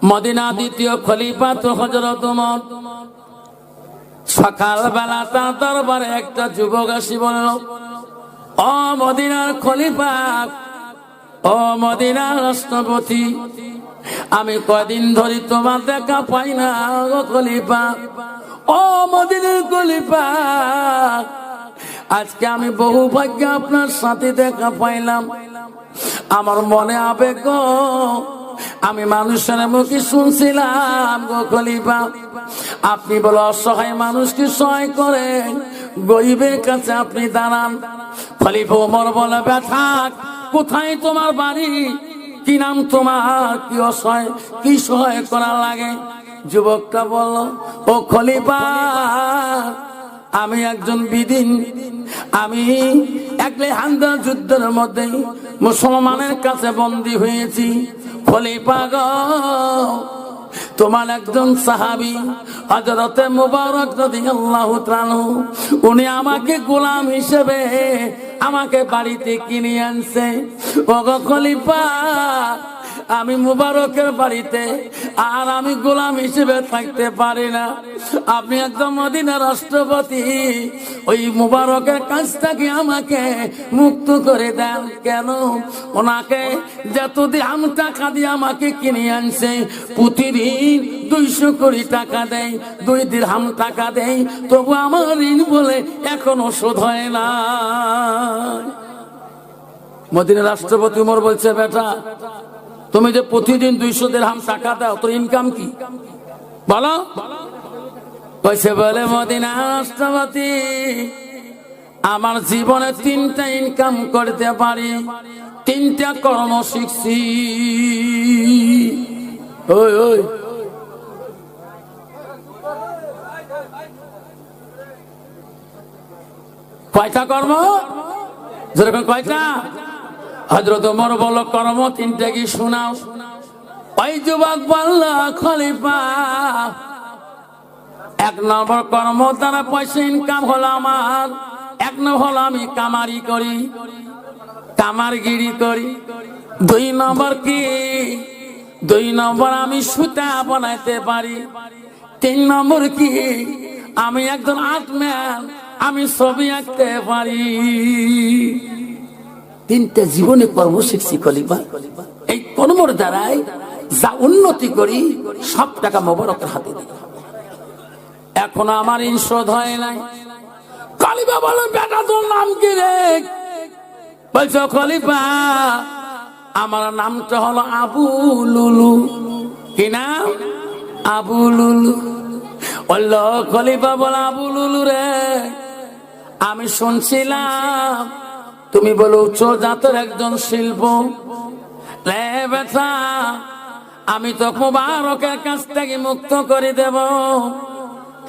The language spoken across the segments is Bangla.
মদিনা দ্বিতীয় খলিফা তো হযরত ওমর। সকালবেলা তার দরবারে একটা যুবক আসি বলল, ও মদিনার খলিফা, ও মদিনার রাষ্ট্রপতি, আমি কয়দিন ধরে তোমার দেখা পাই না ও খলিফা। ও মদিনার খলিফা, আজকে আমি বহু ভাগ্য আপনার সাথে দেখা পাইলাম। আমার মনে আবেগ, আমি মানুষের মুখে শুনছিলাম গো খলিফা, আপনি বলো অসহায় মানুষকে সহায় করে, গরিবের কাছে আপনি দাঁড়ান। খলিফা ওমর বলে, ব্যথাক, কোথায় তোমার বাড়ি, কি নাম তোমার, কি অসহায়, কি সহায় করা লাগে? যুবকটা বলল, ও খলিফা, আমি একজন বিদিন, আমি একলে হান্দা যুদ্ধের মধ্যে মুসলমানের কাছে বন্দী হয়েছি। খলিফা গো, তোমার একজন সাহাবী হযরতে মুবারক রাদিয়াল্লাহু তাআলা, উনি আমাকে গোলাম হিসেবে আমাকে বাড়িতে কিনে আনছে। ওগো খলিফা, আমি মুবারকের বাড়িতে আর আমি গোলাম হিসেবে থাকতে পারি না। আপনি একদম মদিনার রাষ্ট্রপতি, ওই মুবারকের কাছ থেকে আমাকে মুক্ত করে দেন। কেন? ওনাকে যত দিরহাম টাকা দিয়ে আমাকে কিনে আনছে, প্রতিদিন 200 কোটি টাকা দেয়, 2 দিরহাম টাকা দেয়, তবু আমার ঋণ বলে এখনো শোধ হয় না। মদিনার রাষ্ট্রপতি ওমর বলছে, বেটা, তুমি যে প্রতিদিন 200 দিরহাম টাকা দাও, তোর ইনকাম কি বলো? কইছে, বলে মদিনার রাষ্ট্রপতি, আমার জীবনে 3টা ইনকাম করতে পারি, 3টা কর্ম শিখছি। ওই ওই কয়টা কর্ম? যেরকম কয়টা? হযরত ওমর বলল, কর্ম 3টা কি শোনাও। ওই যুবক বলল, খলিফা, 1 নম্বর কর্ম দ্বারা পয়সা ইনকাম হলো আমার, 1 নম্বর হলো আমি কামারি করি, কামারগিরি করি। 2 নম্বর কি? 2 নম্বর আমি সুতা বানাইতে পারি। 3 নম্বর কি? আমি একজন আর্টম্যান, আমি ছবি আঁকতে পারি। 3টা জীবনে কর্ম শিখছি খলিফা। এই কর্মের দ্বারাই যা উন্নতি করি সব টাকা মোবারকের হাতে দিই। এখন আমার ঋণ শোধ হয় নাই। খলিফা বলে, বেটা, তোর নাম কি রে? বলছো, খলিফা, আমার নামটা হলো আবু লুলু। কি নাম? আবু লুলু। বলল খলিফা, বলে, আবু লুলু রে, আমি শুনছিলাম তুমি বলো উচ্চ জাতের একজন শিল্প। লে বেটা, আমি তো মুবারকের কাছ থেকে মুক্ত করে দেব।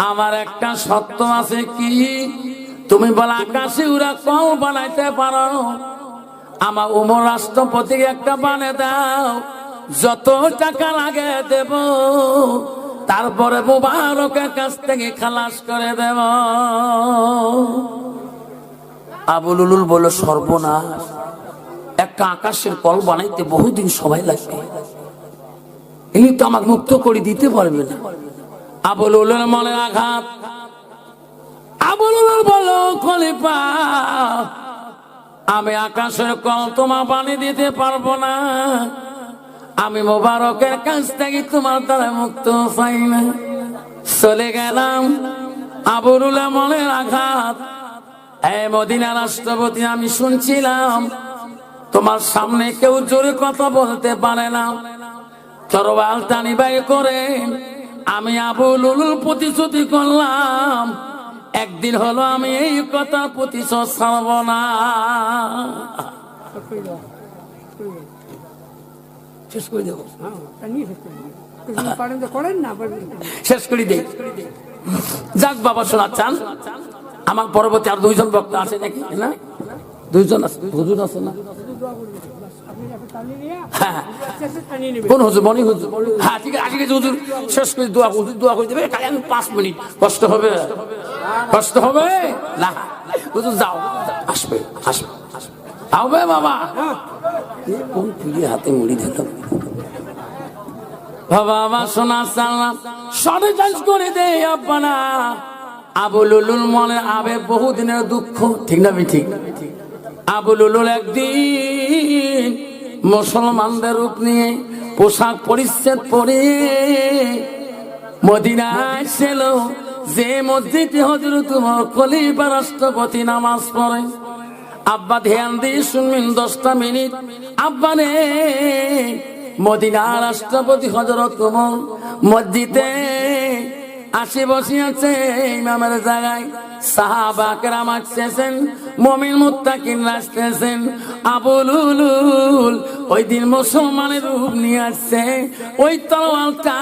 আমার একটা শর্ত আছে। কি? তুমি বলো আকাশে উড়া কল বানাইতে পারো, আমার ওমর রাষ্ট্রপতিকে একটা বানিয়ে দাও, যত টাকা লাগে দেব, তারপরে মুবারকের কাছ থেকে খালাস করে দেব। আবু লুলুল বলল, সর্বনাশ, একটা আকাশের কল বানাইতে বহুদিন সময় লাগবে, ইনি তো আমাকে মুক্ত করে দিতে পারবে না। আবু লুলুর মনে আঘাত। আবু লুলুল বলল, খলিফা, আমি আকাশের কল তোমার বানিয়ে দিতে পারবো না, আমি মুবারকের কাছ থেকে তোমার দ্বারা মুক্ত পাই না। চলে গেলাম। আবু লুলুর মনের আঘাত। এই মদিনা রাষ্ট্রপতি, আমি শুনছিলাম তোমার সামনে কেউ জোরে কথা বলতে পারে না, তরবাল টানি বাই করে আমি আবু লুলুল প্রতিশ্রুতি করলাম, একদিন হলো আমি এই কথা প্রতিশোধ ছাড়ব না। শেষ করে দেব, শেষ করে দেই। যাক বাবা, শোনাচ্ছেন আমার পরবর্তী আর 2 জন বক্তা আছে নাকি? না, 2 জন আছে, হুজুর আছে না? হ্যাঁ, কোন হুজুর? মনি হুজুর। হ্যাঁ, ঠিক আছে, হুজুর শেষ করে দোয়া, হুজুর দোয়া করে দেবে। খালি আমি 5 মিনিট। কষ্ট হবে? কষ্ট হবে না, হুজুর যাও, আসবে আসবে আসবে বাবা। কোন পুলির হাতে মুড়ি দিতাম। বাবা আমার সোনা সালাম সরে চাষ করে দে আব্বানা। আবু লুলুল মনে আবেগ, বহুদিনের দুঃখ, ঠিক না ঠিক? আবু লুলুল একদিন মুসলমানদের রূপ নিয়ে পোশাক পরিচ্ছেদ পরিয়ে মদিনায় ছিল, যে মসজিদে হযরত ওমর খলিফা রাষ্ট্রপতি নামাজ পড়ে। আব্বা ধ্যান দিয়ে শুনবেন 10টা মিনিট। আব্বা রে, মদিনার রাষ্ট্রপতি হযরত ওমর মসজিদে আসে বসে আছে ইমামের জায়গায়। সাহাবা কেরাম আসতেছেন, মুমিন মুত্তাকিন আসতেছেন। আবু লুলুল ওই দিন মুসলমানের রূপ নিয়ে আসছে, ওই তলোয়ারটা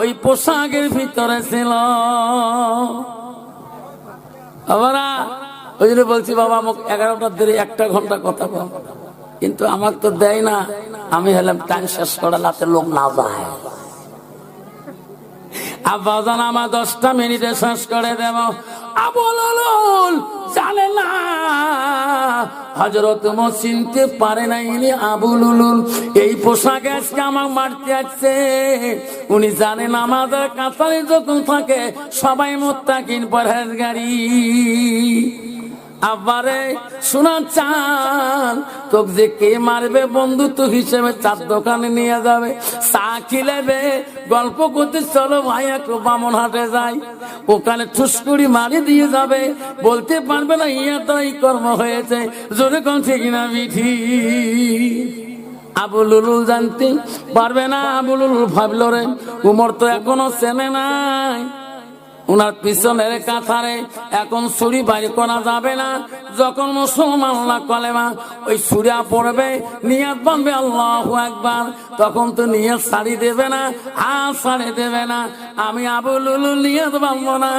ওই পোশাকের ভিতরে ছিল। বাবারা, ওই জন্য বলছি বাবা আমাকে 11টার ধরে 1 ঘন্টা কথা বল, কিন্তু আমাকে তো দেয় না। আমি হলাম টাইম শেষ করে রাতে লোক না যায়। আব্বা জান আমার 10টা মিনিটে শেষ করে দেব। আবু লুলুল জানে না, হযরত ওমর চিনতে পারে নাই ইনি আবু লুলুল। এই পোশাকে আজকে আমাকে মারতে আসছে। উনি জানেন আমাদের কাতারে যখন থাকে সবাই মুত্তাকিন পরহেজগারি। আব্বারে শোনা চান, তোকে যে কে মারবে বন্ধুত্ব হিসেবে চার দোকানে নিয়ে যাবে, চা খিলেবে, গল্প করতে চলো ভাই একটু বামনহাটে যাই, ওখানে ঠুসকড়ি মারি দিয়ে যাবে, বলতে পারবে না ইয়াটা এই কর্ম হয়েছে। জোরে কোন ঠিক না বিঠি? আবু লুলুল জানতে পারবে না। আবু লুলুল ভাবল রে, উমর তো এখনো চেনে নাই, উনার পিছনের কাতারে এখন ছুরি বাইর করা যাবে না। যখন মুসলমান কলেমা ওই ছুরা পড়বে, নিয়াত বানবে আল্লাহু আকবার, তখন তো নিয়াত ছাড়ি দেবে না, ছাড়ে দেবে না। আমি আবু লুলুল নিয়াত বানবো না,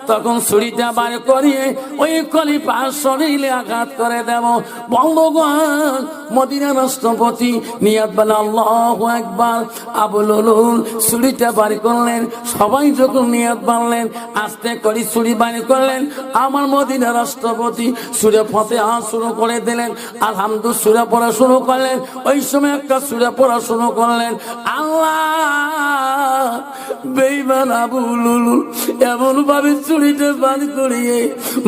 তখন ছুরিটা বাইর করিয়ে ওই খলিফার শরীরে আঘাত করে দেব। বন্ধুগণ, মদিনা রাষ্ট্রপতি নিয়াত বান আল্লাহু আকবার। আবু লুলুল ছুরিটা বাইর করলেন, সবাই যখন নিয়াত বানলেন আস্তে করে ছুরি বাইর করলেন। আমার মদিনা রাষ্ট্রপতি সূরা ফাতিহা শুরু করে দিলেন, আলহামদুলিল্লাহ সূরা পড়া শুরু করলেন। ওই সময় একটা সূরা পড়া শুরু করলেন, আল্লাহ বেঈমান আবু লুলুল এমন ভাবে ছুরিটা বাইর করিয়ে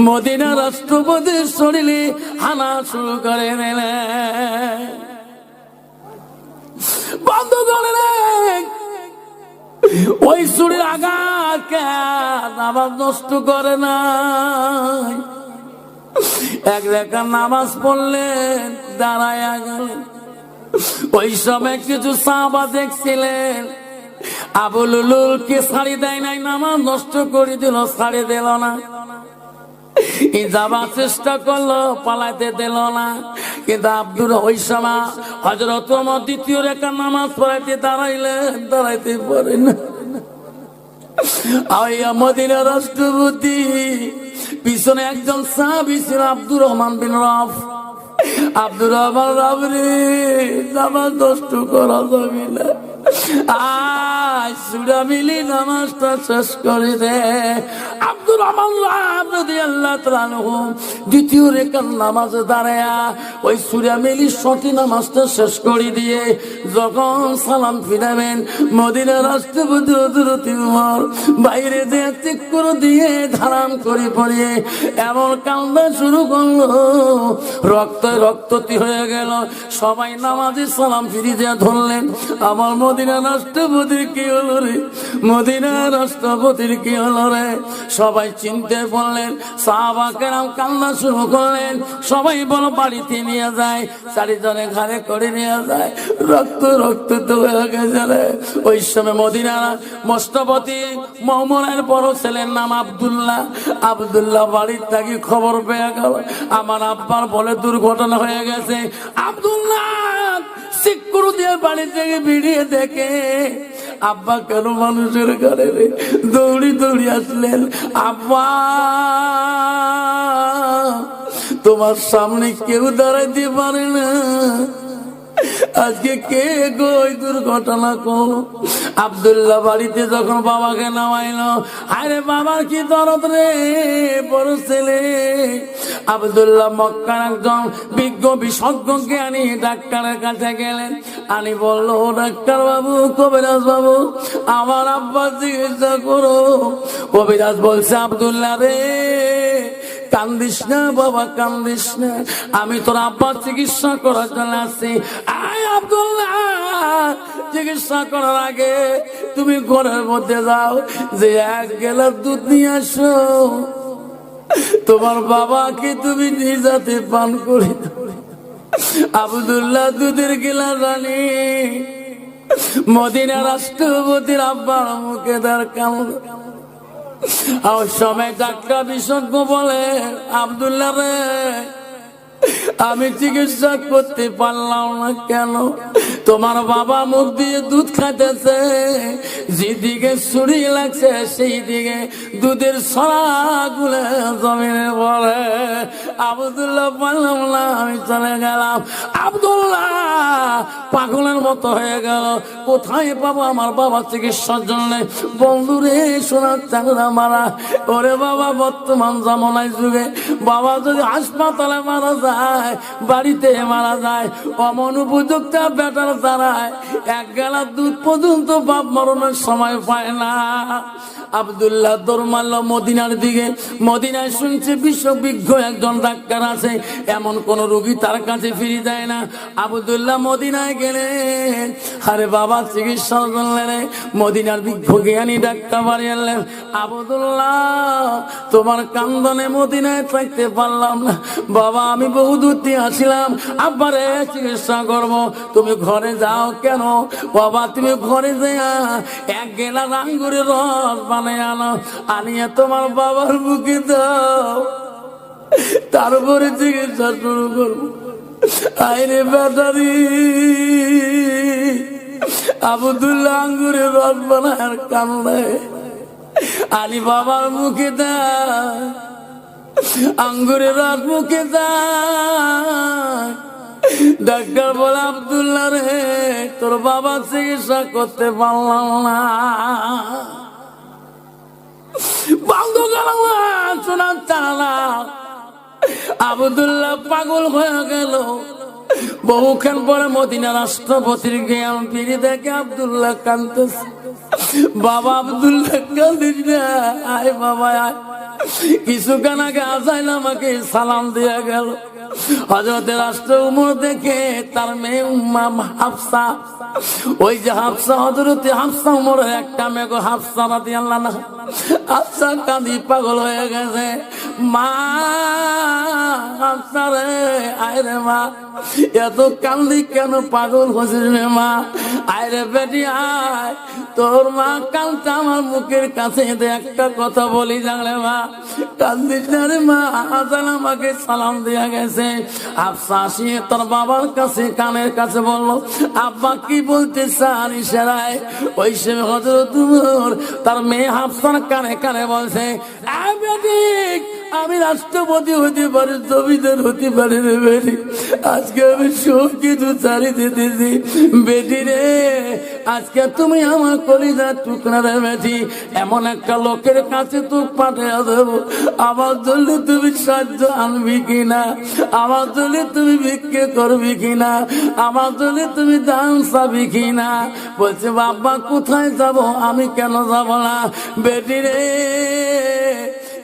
মদিনা রাষ্ট্রপতির শরীরে হানা শুরু করে দিলেন। বন্ধ করে দেন ওই ছুরির আঘাত নামাজ নষ্ট করে না। এক রেখা নামাজ পড়লেন, দাঁড়ায় গেলেন। ওই সময় কিছু সাহাবা দেখছিলেন আবু লুলুলকে ছাড়ি দেয় নাই, নামাজ নষ্ট করে দিল, ছাড়ি দিল না। যাবার চেষ্টা করলো, পালাইতে দিল না। কিন্তু আব্দুর ওই সময় হযরত ওমর দ্বিতীয় রেখা নামাজ পড়াইতে দাঁড়াইলেন, দাঁড়াইতে পারে না। মদিনা রাষ্ট্রপতি পিছনে একজন সাহাবী ছিল আব্দুর রহমান বিন রাফ। আব্দুর রহমান রাফ রে, নামাজ নষ্ট করা যাবে না, সূরা মিলি নামাজটা শেষ করে দে। আব্দুর রহমান রাদিয়াল্লাহু তাআলা আনহু দ্বিতীয় রেখার নামাজে দাঁড়ায়া ওই সূরা মিলি সঠিক নামাজটা শেষ করে দিয়ে যখন সালাম ফিরাবেন, মদিনার রাষ্ট্রপতি হযরত ওমর বাইরে যে চেক করে দিয়ে ধারাম করে পড়িয়ে এমন কান্না শুরু করলো, রক্ততি হয়ে গেল। সবাই নামাজে সালাম ফিরিয়ে দিয়ে ধরলেন, আমার মদিনা রাষ্ট্রপতির কি হলো রে, মদিনা রাষ্ট্রপতির কি হলো রে। সবাই চিনতে বললেন, সাহাবা কেরাম কান্না শুরু করলেন। সবাই বলো বাড়িতে নিয়ে যায়, চারিজনে ঘাড়ে করে নিয়ে যায়, রক্ত তো হয়ে গেছে রে। ওই সময় মদিনা রাষ্ট্রপতি মোহাম্মদের বড় ছেলের নাম আব্দুল্লাহ। আব্দুল্লাহ বাড়ির থাকি খবর পেয়ে গেল, আমার আব্বার বলে দুর্ঘটনা হয়ে গেছে। আব্দুল্লাহ সিকুরু দিয়ে বাড়ি থেকে বেরিয়ে দেখে আব্বা কেন মানুষের ঘরে রে, দৌড়ি আসলেন। আব্বা, তোমার সামনে কেউ দাঁড়াইতে পারে না, আজকে কে গো ওই দুর্ঘটনা করলো? আব্দুল্লাহ বাড়িতে যখন বাবাকে নামাইলো, আরে বাবার কি দরদ রে, বড় ছেলে। আব্দুল্লাহ মক্কার একজন বিজ্ঞ বিশেষজ্ঞ জ্ঞানী ডাক্তারের কাছে গেলেন। আনি বললো, ডাক্তার বাবু, কবিরাজ বাবু, আমার আব্বা চিকিৎসা করো। কবিরাজ বলছে, আব্দুল্লাহ রে, কান্দিস না বাবা, কান্দিস না, আমি তোর আব্বার চিকিৎসা করার জন্য আসছি। আয় আব্দুল্লাহ, চিকিৎসা করার আগে তুমি ঘরের মধ্যে যাও, যে 1 গ্লাস দুধ নিয়ে আসো, তোমার বাবাকে তুমি নিজাতে পান করে দাও। আব্দুল্লাহ দুধের গিলাস আনি মদিনা রাষ্ট্রপতির আব্বার মুখে তার কামড়। আর সময় ডাক্তার বিশেষজ্ঞ বলে, আব্দুল্লাহ রে, আমি চিকিৎসা করতে পারলাম না। কেন? তোমার বাবা মুখ দিয়ে দুধ খাইতেছে, যেদিকে ছুরি লাগছে সেই দিকে দুধের ছড়াগুলো জমিনে পড়ে। আব্দুল্লাহ পারলাম না, আমি চলে গেলাম। আব্দুল্লাহ পাগলের মতো হয়ে গেল, কোথায় পাবো আমার বাবা চিকিৎসার জন্য? বন্ধুরে, সোনার চাকরা মারা, ওরে বাবা, বর্তমান জামানায় যুগে বাবা যদি হাসপাতালে মারা যায়, বাড়িতে মারা যায়, অমন উপযুক্ত বেটার দ্বারায় 1 গ্লাস দুধ পর্যন্ত বাপ মরণের সময় পায় না। আব্দুল্লাহ দৌড় মারল মদিনার দিকে। মদিনায় শুনছে বিশ্ববিজ্ঞ একজন ডাক্তার আছে, এমন কোন রোগী তার কাছে ফিরে যায় না। আব্দুল্লাহ মদিনায় গেলেন, আরে বাবা চিকিৎসা করলেন। মদিনার বিজ্ঞ জ্ঞানী ডাক্তার বাড়ি এলেন। আব্দুল্লাহ, তোমার কান্দনে মদিনায় থাকতে পারলাম না বাবা, আমি বহু দূর দিয়ে আসিলাম আব্বারে চিকিৎসা করব, তুমি ঘরে যাও। কেন বাবা? তুমি ঘরে যাইয়া 1 গ্লাস আঙ্গুরের রস বানিয়ে আনো, আনিয়ে তোমার বাবার বুকে দাও, তারপরে চিকিৎসা শুরু করবো। আইরে ব্যাটারি, আব্দুল্লাহ আঙ্গুরের রস বানায় আর কান্দে। আনি বাবার মুখে দেয়, আঙ্গুরের রস মুখে দেয়। ডাক্তার বলে, আব্দুল্লাহ রে, তোর বাবা চিকিৎসা করতে পারলাম না। বন্ধ গেল শোনার চালা। আব্দুল্লাহ পাগল হয়ে গেল। বহুক্ষণ পরে মদিনা রাষ্ট্রপতির জ্ঞান ফিরে দেখে আব্দুল্লাহ কাঁদতেছে। বাবা, আব্দুল্লাহ কাঁদিস না, আয় বাবা আয়। কিছুক্ষণ আগে আজাইল আমাকে সালাম দিয়ে গেল। হযরতে রাষ্ট্র উমর দেখে তার মেয়ে উম্মা হাফসা, ওই যে হাফসা, হযরতে হাফসা উমরের একটা মেয়ে হাফসা রাদিয়াল্লাহু আনহা, হাফসা কাঁদি পাগল হয়ে গেছে। মা, হাফসা রে, আয় রে মা, এত কান্দি কেন, পাগল হয়েছিস রে মা? আয় রে বেটি আয়, তোর মা কালটা আমার মুখের কাছে একটা কথা বলি জানলে মা, কান্দিস না রে মা। আজান আমাকে সালাম দিয়া গেছে। আফসা আসিয়ে তোর বাবার কাছে কানের কাছে বললো, আব্বা কি বলতে চান ইশারায়? ওই সে হযরত উমর তার মেয়ে হাফসার কানে কানে বলছে, আমি রাষ্ট্রপতি হতে পারি, জমিদার হতে পারি রে বেটি, আজকে আমি সব কিছু ছাড়ি দিতেছি। বেটি রে, আজকে তুমি আমার কলিজার টুকরা রে বেটি, এমন একটা লোকের কাছে তো পাঠিয়ে দেবো, আমার জন্য তুমি সাহায্য আনবি কিনা, আমার জন্য তুমি ভিক্ষে করবি কিনা, আমার জন্য তুমি দান চাবি কিনা? বলছে, বাবা কোথায় যাব, আমি কেন যাব না? বেটি রে,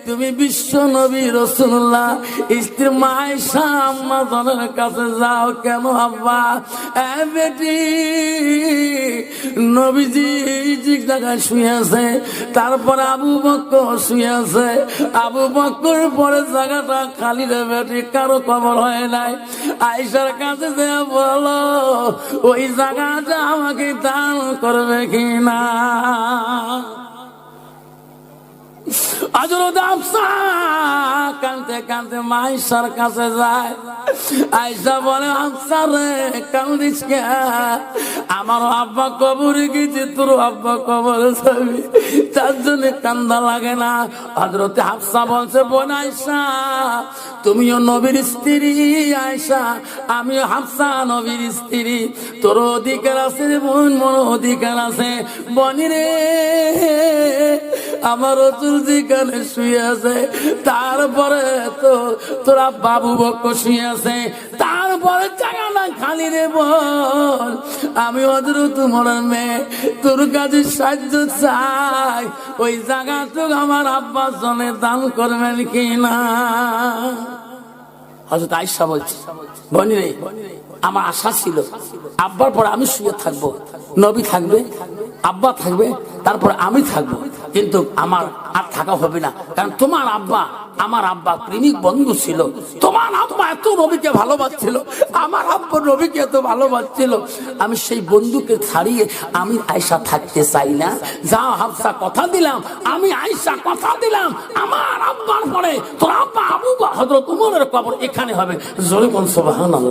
তুমি বিশ্ব নবী রাসূলুল্লাহ স্ত্রী মা আয়েশা আম্মা জানের কাছে যাও। কেন আব্বা? বেটি, নবীজি যে জায়গায় শুয়ে আছে, তারপরে আবু বকর শুয়ে আছে, আবু বকর পরে জায়গাটা খালি রে বেটি, কারো খবর হয় নাই। আয়েশার কাছে যে বলো, ওই জায়গাটা আমাকে দান করবে কিনা? হযরত হাফসা কাঁদতে কাঁদতে মা আয়েশার কাছে যায়। আয়েশা বলে, হাফসা রে কান্দিস কে? আমার আব্বা কবরে গেছে, তোর আব্বা কবরে যাবি, তার জন্য কান্দা লাগে না। হযরত হাফসা বলছে, বোন আয়েশা তুমিও নবীর স্ত্রী, আয়েশা আমিও হাফসা নবীর স্ত্রী, তোর অধিকার আছে রে বোন, মোর অধিকার আছে। বনি রে আমার রাসূল যেখানে শুয়ে আছে, তারপরে তো তোরা বাবু বক্ক শুয়ে আছে, তারপরে জায়গাটা খালি রে বোন। আমি হযরত উমরের মেয়ে, তোর কাছে সাহায্য চাই, ওই জায়গাটুকু আমার আব্বার জন্য দান করবেন কিনা? হযরত আয়েশা বলছে, বনি রে আমার আশা ছিল আব্বার পরে আমি শুয়ে থাকবো, নবী থাকবে, আব্বা থাকবে, তারপরে আমি থাকবো, কিন্তু আমার আর থাকা হবে না, কারণ তোমার আব্বা আমার আব্বা প্রেমিক বন্ধু ছিল, তোমার আব্বা এত নবীকে ভালোবাসছিল, আমার আব্বা নবীকে এত ভালোবাসছিল, আমি সেই বন্ধুকে ছাড়িয়ে আমি আয়েশা থাকতে চাই না। যা হাফসা কথা দিলাম, আমি আয়েশা কথা দিলাম, আমার আব্বার পরে তোর আব্বা আবু হযরত উমরের কবর এখানে হবে। জোরে বল সুবহানাল্লাহ।